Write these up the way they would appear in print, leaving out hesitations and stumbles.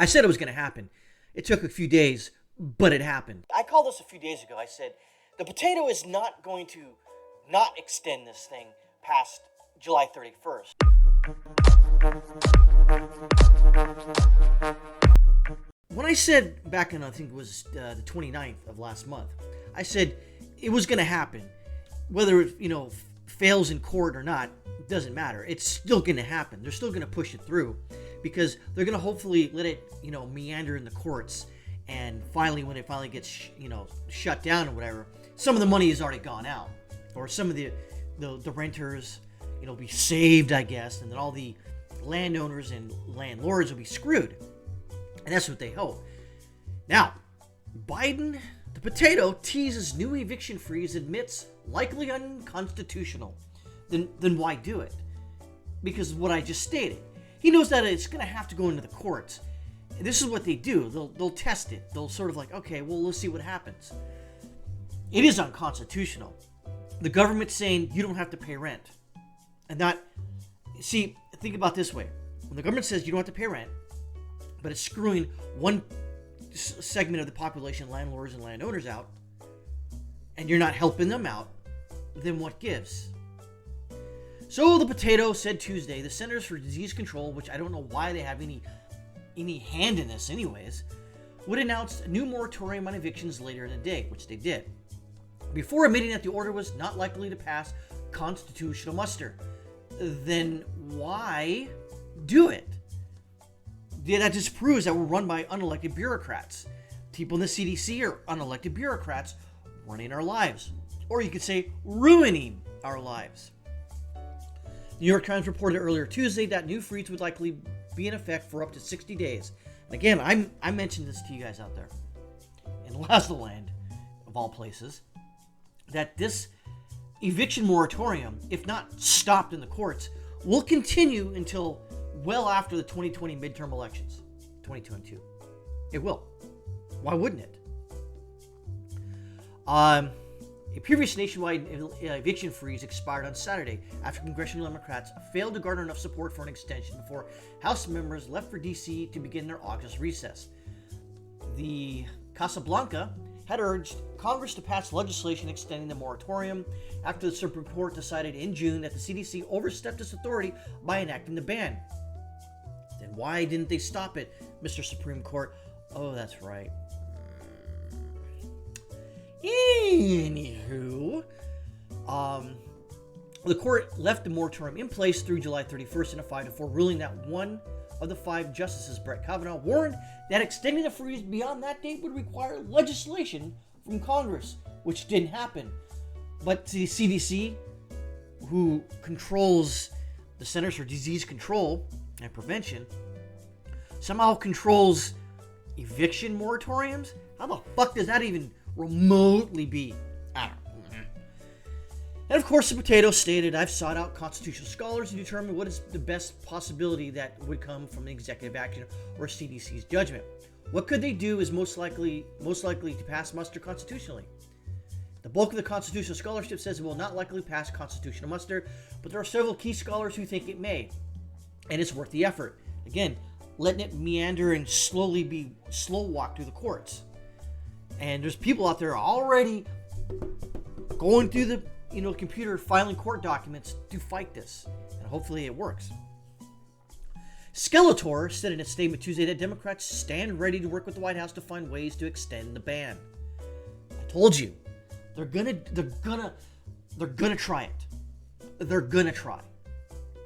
I said it was going to happen. It took a few days, but it happened. I called this a few days ago. I said, the potato is not going to not extend this thing past July 31st. When I said back in, I think it was the 29th of last month, I said it was going to happen. Whether it, fails in court or not, it doesn't matter. It's still going to happen. They're still going to push it through because they're going to hopefully let it, meander in the courts. And finally, when it finally gets, shut down or whatever, some of the money has already gone out. Or some of the renters, be saved, I guess. And then all the landowners and landlords will be screwed. And that's what they hope. Now, Biden, the potato, teases new eviction freeze, admits likely unconstitutional. Then why do it? Because of what I just stated. He knows that it's going to have to go into the courts. And this is what they do. They'll test it. They'll sort of like, okay, well, let's see what happens. It is unconstitutional. The government's saying you don't have to pay rent. And that, see, think about it this way. When the government says you don't have to pay rent, but it's screwing one segment of the population, landlords and landowners, out, and you're not helping them out, then what gives? So the potato said Tuesday, the Centers for Disease Control, which I don't know why they have any hand in this anyways, would announce a new moratorium on evictions later in the day, which they did, before admitting that the order was not likely to pass constitutional muster. Then why do it? Yeah, that just proves that we're run by unelected bureaucrats. People in the CDC are unelected bureaucrats running our lives. Or you could say ruining our lives. The New York Times reported earlier Tuesday that new freeze would likely be in effect for up to 60 days. And again, I mentioned this to you guys out there in Lazaland, of all places, that this eviction moratorium, if not stopped in the courts, will continue until well after the 2020 midterm elections, 2022. It will. Why wouldn't it? A previous nationwide eviction freeze expired on Saturday after congressional Democrats failed to garner enough support for an extension before House members left for D.C. to begin their August recess. The Casablanca had urged Congress to pass legislation extending the moratorium after the Supreme Court decided in June that the CDC overstepped its authority by enacting the ban. Then why didn't they stop it, Mr. Supreme Court? Oh, that's right. Anywho, the court left the moratorium in place through July 31st in a 5-4 ruling that one of the 5 justices, Brett Kavanaugh, warned that extending the freeze beyond that date would require legislation from Congress, which didn't happen. But the CDC, who controls the Centers for Disease Control and Prevention, somehow controls eviction moratoriums? How the fuck does that even remotely be? I don't know. And of course, the potato stated, I've sought out constitutional scholars to determine what is the best possibility that would come from an executive action or CDC's judgment. What could they do is most likely to pass muster constitutionally. The bulk of the constitutional scholarship says it will not likely pass constitutional muster, but there are several key scholars who think it may, and it's worth the effort. Again, letting it meander and slowly be slow walk through the courts. And there's people out there already going through the computer, filing court documents to fight this, and hopefully it works. Skeletor said in a statement Tuesday that Democrats stand ready to work with the White House to find ways to extend the ban. I told you, they're gonna try it. They're gonna try.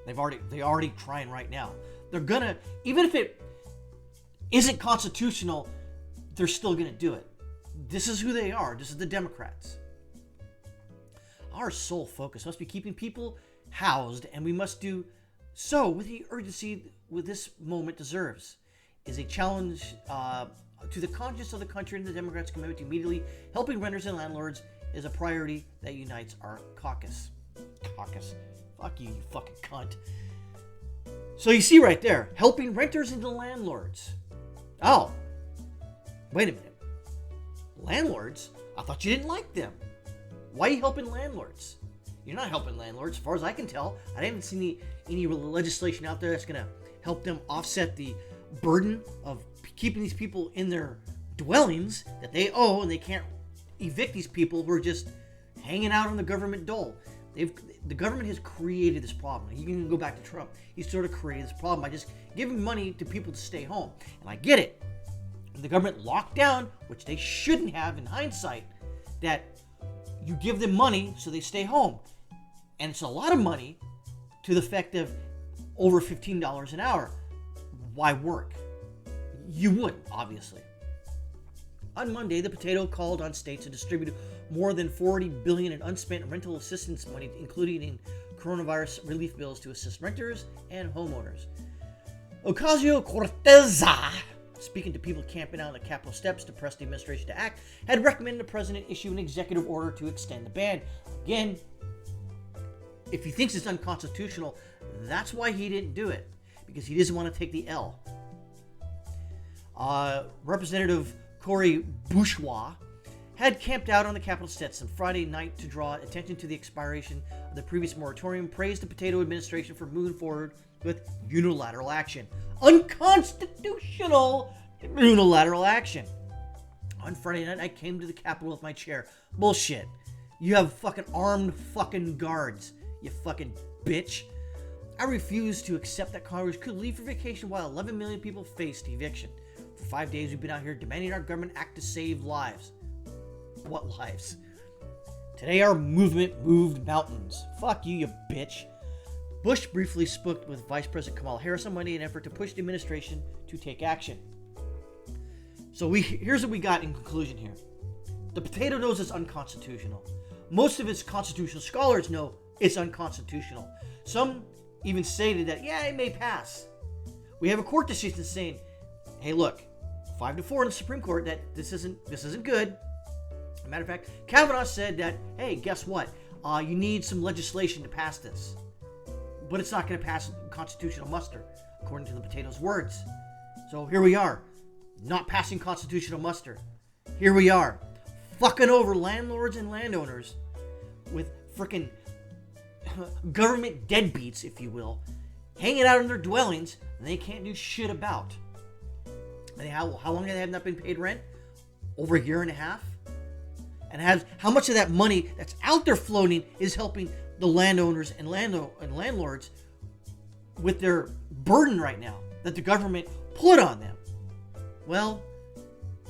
They're already trying right now. They're gonna, even if it isn't constitutional, they're still gonna do it. This is who they are. This is the Democrats. Our sole focus must be keeping people housed, and we must do so with the urgency this moment deserves. Is a challenge to the conscience of the country, and the Democrats' commitment to immediately helping renters and landlords is a priority that unites our caucus. Fuck you, you fucking cunt. So you see right there, helping renters and the landlords. Oh, wait a minute. Landlords? I thought you didn't like them. Why are you helping landlords? You're not helping landlords, as far as I can tell. I haven't seen any legislation out there that's going to help them offset the burden of keeping these people in their dwellings that they owe, and they can't evict these people who are just hanging out on the government dole. The government has created this problem. You can go back to Trump. He sort of created this problem by just giving money to people to stay home. And I get it. The government locked down, which they shouldn't have in hindsight, that you give them money so they stay home. And it's a lot of money to the effect of over $15 an hour. Why work? You wouldn't, obviously. On Monday, the Potato called on states to distribute more than $40 billion in unspent rental assistance money, including in coronavirus relief bills to assist renters and homeowners. Ocasio-Cortez, speaking to people camping out on the Capitol steps to press the administration to act, had recommended the president issue an executive order to extend the ban. Again, if he thinks it's unconstitutional, that's why he didn't do it, because he doesn't want to take the L. Representative Cory Bourgeois had camped out on the Capitol steps on Friday night to draw attention to the expiration of the previous moratorium, praised the Potato administration for moving forward with unilateral action. Unconstitutional unilateral action. On Friday night, I came to the Capitol with my chair. Bullshit. You have fucking armed fucking guards, you fucking bitch. I refuse to accept that Congress could leave for vacation while 11 million people faced eviction. For 5 days, we've been out here demanding our government act to save lives. What lives? Today, our movement moved mountains. Fuck you, you bitch. Bush briefly spoke with Vice President Kamala Harris on Monday in an effort to push the administration to take action. So here's what we got in conclusion here. The Potato knows it's unconstitutional. Most of its constitutional scholars know it's unconstitutional. Some even stated that, yeah, it may pass. We have a court decision saying, hey, look, 5-4 in the Supreme Court that this isn't good. As a matter of fact, Kavanaugh said that, hey, guess what? You need some legislation to pass this. But it's not going to pass constitutional muster, according to the Potato's words. So here we are, not passing constitutional muster. Here we are, fucking over landlords and landowners with frickin' government deadbeats, if you will, hanging out in their dwellings and they can't do shit about. And how long have they not been paid rent? Over a year and a half? And how much of that money that's out there floating is helping the landowners and landlords with their burden right now that the government put on them? Well,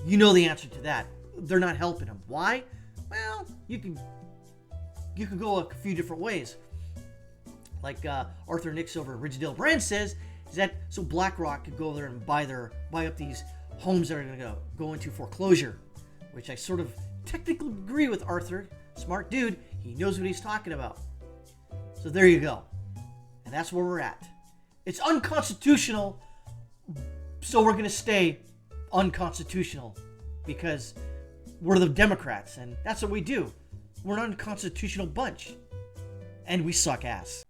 you know the answer to that. They're not helping them. Why? Well, you can go a few different ways. Like Arthur Nix over at Ridgedale Brand says, is that so BlackRock could go there and buy up these homes that are going to go into foreclosure, which I sort of technically agree with Arthur. Smart dude. He knows what he's talking about. So there you go. And that's where we're at. It's unconstitutional, so we're going to stay unconstitutional because we're the Democrats, and that's what we do. We're an unconstitutional bunch, and we suck ass.